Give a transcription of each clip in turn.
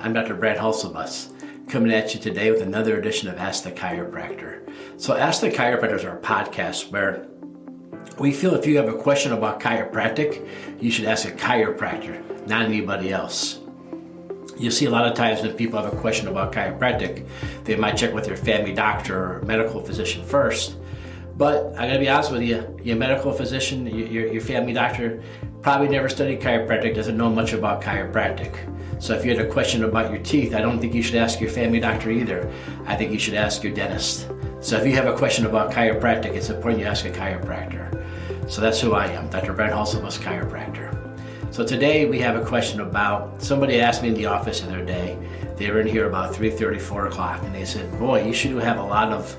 I'm Dr. Brad Hulsebus, coming at you today with another edition of Ask the Chiropractor. So Ask the Chiropractor is our podcast where we feel if you have a question about chiropractic, you should ask a chiropractor, not anybody else. You'll see a lot of times when people have a question about chiropractic, they might check with their family doctor or medical physician first. But I gotta be honest with you, your medical physician, your family doctor probably never studied chiropractic, doesn't know much about chiropractic. So if you had a question about your teeth, I don't think you should ask your family doctor either. I think you should ask your dentist. So if you have a question about chiropractic, it's important you ask a chiropractor. So that's who I am, Dr. Brad Hulsebus, chiropractor. So today we have a question about, somebody asked me in the office the other day, they were in here about 3:30, 4 o'clock, and they said, boy, you should have a lot of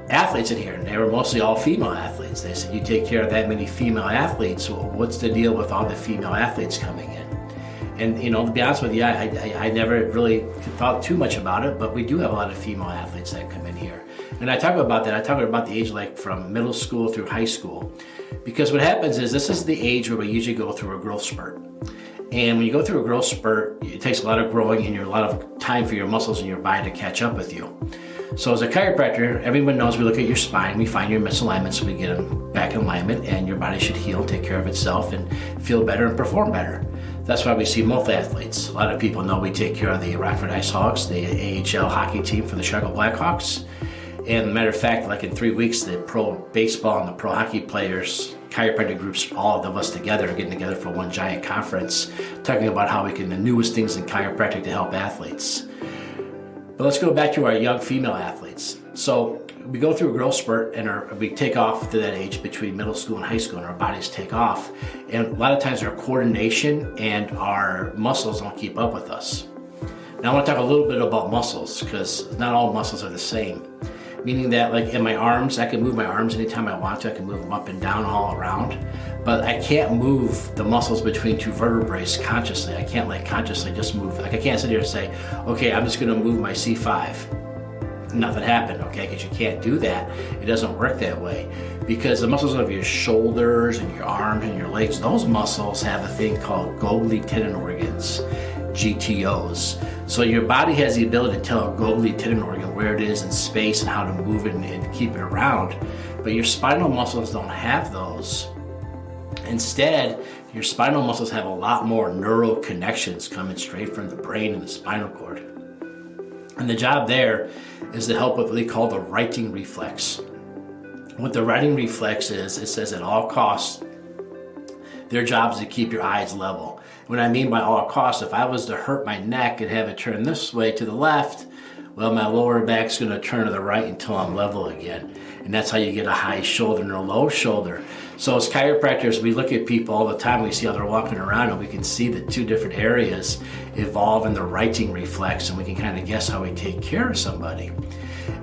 athletes in here, and they were mostly all female athletes. They said, you take care of that many female athletes, so what's the deal with all the female athletes coming in? And to be honest with you, I never really thought too much about it, but we do have a lot of female athletes that come in here. And I talk about that, I talk about the age like from middle school through high school, because what happens is this is the age where we usually go through a growth spurt. And when you go through a growth spurt, it takes a lot of growing and a lot of time for your muscles and your body to catch up with you. So as a chiropractor, everyone knows we look at your spine, we find your misalignments, we get them back in alignment, and your body should heal, take care of itself, and feel better and perform better. That's why we see both athletes. A lot of people know we take care of the Rockford Ice Hawks, the AHL hockey team for the Chicago Blackhawks. And matter of fact, like in 3 weeks, the pro baseball and the pro hockey players, chiropractic groups, all of us together are getting together for one giant conference, talking about how we can, the newest things in chiropractic to help athletes. But let's go back to our young female athletes. So we go through a growth spurt and we take off to that age between middle school and high school, and our bodies take off. And a lot of times our coordination and our muscles don't keep up with us. Now I want to talk a little bit about muscles, because not all muscles are the same. Meaning that like in my arms, I can move my arms anytime I want to. I can move them up and down all around. But I can't move the muscles between two vertebrae consciously. I can't like consciously just move. Like I can't sit here and say, okay, I'm just gonna move my C5. Nothing happened, okay? Because you can't do that. It doesn't work that way. Because the muscles of your shoulders and your arms and your legs, those muscles have a thing called Golgi tendon organs, GTOs. So your body has the ability to tell a Golgi tendon organ where it is in space and how to move it and keep it around. But your spinal muscles don't have those. Instead, your spinal muscles have a lot more neural connections coming straight from the brain and the spinal cord. And the job there is to help with what they call the righting reflex. What the righting reflex is, it says at all costs, their job is to keep your eyes level. What I mean by all costs, if I was to hurt my neck and have it turn this way to the left, well, my lower back's gonna turn to the right until I'm level again. And that's how you get a high shoulder and a low shoulder. So as chiropractors, we look at people all the time, we see how they're walking around, and we can see the two different areas evolve in the righting reflex, and we can kind of guess how we take care of somebody.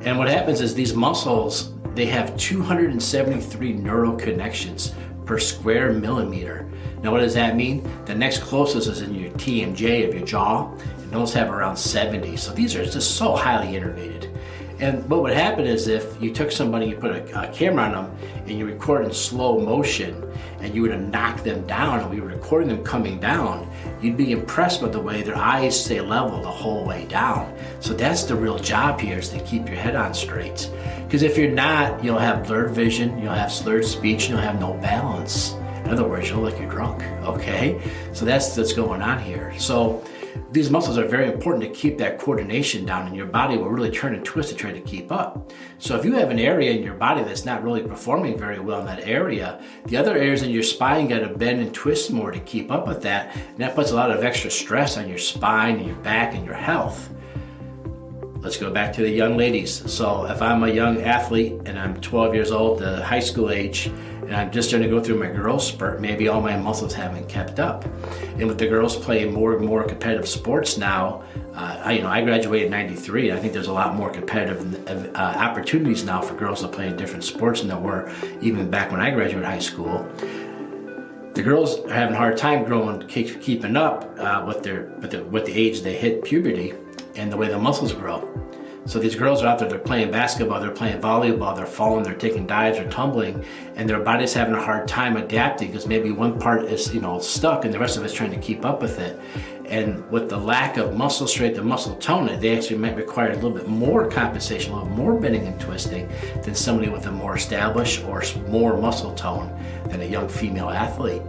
And what happens is these muscles, they have 273 neural connections per square millimeter. Now what does that mean? The next closest is in your TMJ of your jaw, and those have around 70. So these are just so highly innervated. And what would happen is if you took somebody, you put a camera on them, and you record in slow motion, and you were to knock them down, and we were recording them coming down, you'd be impressed with the way their eyes stay level the whole way down. So that's the real job here, is to keep your head on straight. Because if you're not, you'll have blurred vision, you'll have slurred speech, and you'll have no balance. In other words, you'll look like you're drunk, okay? So that's what's going on here. So these muscles are very important to keep that coordination down, and your body will really turn and twist to try to keep up. So if you have an area in your body that's not really performing very well in that area, the other areas in your spine got to bend and twist more to keep up with that, and that puts a lot of extra stress on your spine and your back and your health. Let's go back to the young ladies. So if I'm a young athlete and I'm 12 years old, the high school age, and I'm just starting to go through my growth spurt, maybe all my muscles haven't kept up. And with the girls playing more and more competitive sports now, I graduated in '93. I think there's a lot more competitive opportunities now for girls to play in different sports than there were even back when I graduated high school. The girls are having a hard time keeping up with the age they hit puberty and the way the muscles grow. So these girls are out there, they're playing basketball, they're playing volleyball, they're falling, they're taking dives, they're tumbling, and their body's having a hard time adapting because maybe one part is, stuck and the rest of it's trying to keep up with it. And with the lack of muscle strength and muscle tone, they actually might require a little bit more compensation, a little more bending and twisting than somebody with a more established or more muscle tone than a young female athlete.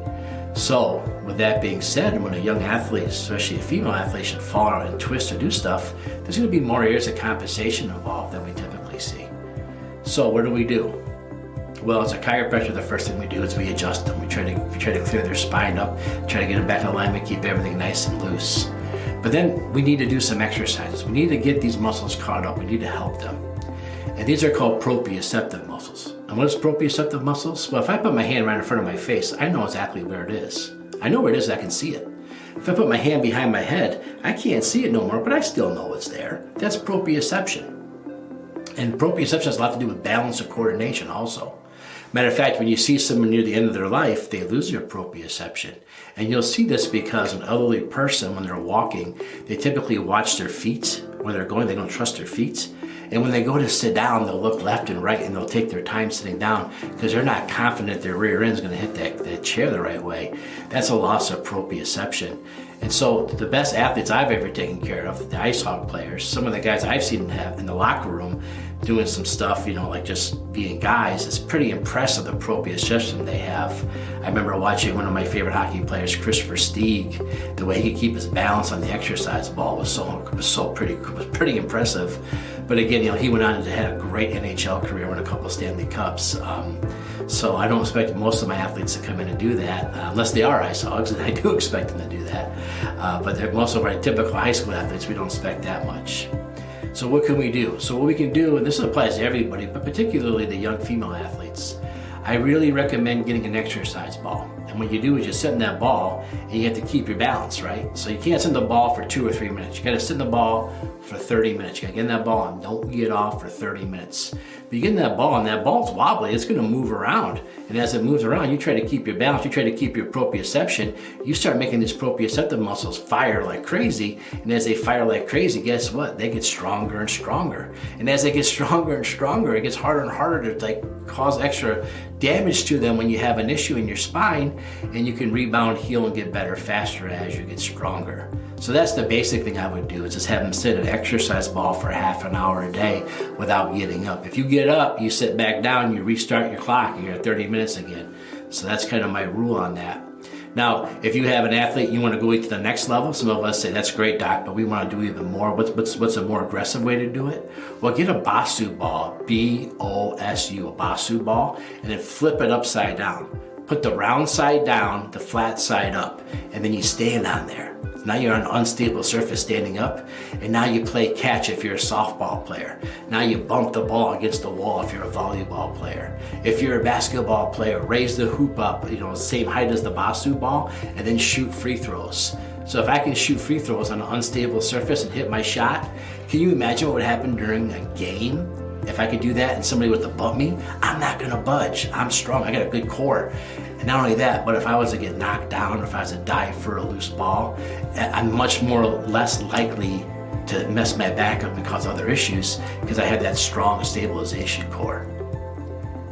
So with that being said, when a young athlete, especially a female athlete, should fall out and twist or do stuff, there's going to be more areas of compensation involved than we typically see. So what do? Well, as a chiropractor, the first thing we do is we adjust them. We try to clear their spine up, try to get them back in alignment, keep everything nice and loose. But then we need to do some exercises. We need to get these muscles caught up. We need to help them. And these are called proprioceptive muscles. And what is proprioceptive muscles? Well, if I put my hand right in front of my face, I know exactly where it is. I know where it is, I can see it. If I put my hand behind my head, I can't see it no more, but I still know it's there. That's proprioception. And proprioception has a lot to do with balance and coordination also. Matter of fact, when you see someone near the end of their life, they lose their proprioception. And you'll see this because an elderly person, when they're walking, they typically watch their feet. Where they're going, they don't trust their feet. And when they go to sit down, they'll look left and right and they'll take their time sitting down because they're not confident their rear end is going to hit that chair the right way. That's a loss of proprioception. And so the best athletes I've ever taken care of, the ice hog players, some of the guys I've seen have in the locker room doing some stuff, like just being guys, it's pretty impressive the proprioception they have. I remember watching one of my favorite hockey players, Christopher Stieg, the way he could keep his balance on the exercise ball was pretty impressive. But again, he went on to have a great NHL career, won a couple of Stanley Cups. So I don't expect most of my athletes to come in and do that, unless they are ice hogs, and I do expect them to do that. But most of our typical high school athletes, we don't expect that much. So what can we do? So what we can do, and this applies to everybody, but particularly the young female athletes, I really recommend getting an exercise ball. And what you do is you sit in that ball and you have to keep your balance, right? So you can't sit in the ball for 2 or 3 minutes. You gotta sit in the ball for 30 minutes. You gotta get in that ball and don't get off for 30 minutes. But you get in that ball and that ball's wobbly, it's gonna move around. And as it moves around, you try to keep your balance, you try to keep your proprioception, you start making these proprioceptive muscles fire like crazy. And as they fire like crazy, guess what? They get stronger and stronger. And as they get stronger and stronger, it gets harder and harder to cause extra damage to them when you have an issue in your spine, and you can rebound, heal, and get better faster as you get stronger. So that's the basic thing I would do, is just have them sit at an exercise ball for half an hour a day without getting up. If you get up, you sit back down, you restart your clock, and you're at 30 minutes again. So that's kind of my rule on that. Now, if you have an athlete, you want to go to the next level. Some of us say, that's great, doc, but we want to do even more. What's a more aggressive way to do it? Well, get a Basu ball, B-O-S-U, a Basu ball, and then flip it upside down. Put the round side down, the flat side up, and then you stand on there. Now you're on an unstable surface standing up, and now you play catch if you're a softball player. Now you bump the ball against the wall if you're a volleyball player. If you're a basketball player, raise the hoop up, same height as the Basu ball, and then shoot free throws. So if I can shoot free throws on an unstable surface and hit my shot, can you imagine what would happen during a game? If I could do that and somebody was to bump me, I'm not gonna budge. I'm strong, I got a good core. And not only that, but if I was to get knocked down, or if I was to dive for a loose ball, I'm much less likely to mess my back up and cause other issues because I have that strong stabilization core.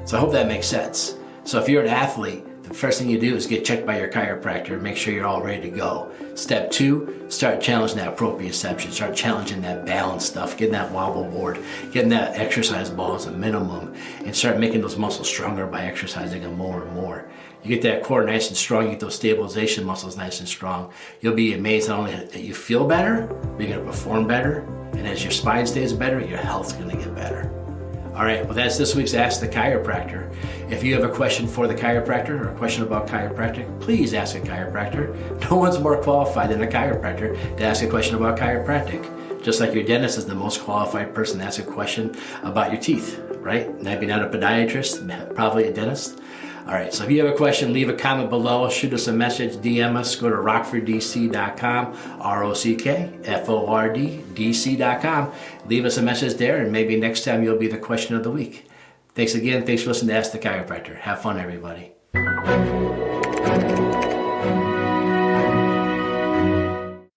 So I hope that makes sense. So if you're an athlete, the first thing you do is get checked by your chiropractor and make sure you're all ready to go. Step 2, start challenging that proprioception, start challenging that balance stuff, getting that wobble board, getting that exercise ball as a minimum, and start making those muscles stronger by exercising them more and more. You get that core nice and strong, you get those stabilization muscles nice and strong. You'll be amazed not only that you feel better, but you're gonna perform better, and as your spine stays better, your health's gonna get better. All right, well, that's this week's Ask the Chiropractor. If you have a question for the chiropractor or a question about chiropractic, please ask a chiropractor. No one's more qualified than a chiropractor to ask a question about chiropractic. Just like your dentist is the most qualified person to ask a question about your teeth, right? Maybe not a podiatrist, probably a dentist. All right, so if you have a question, leave a comment below, shoot us a message, DM us, go to rockforddc.com, ROCKFORDDC.com. Leave us a message there, and maybe next time you'll be the question of the week. Thanks again. Thanks for listening to Ask the Chiropractor. Have fun, everybody.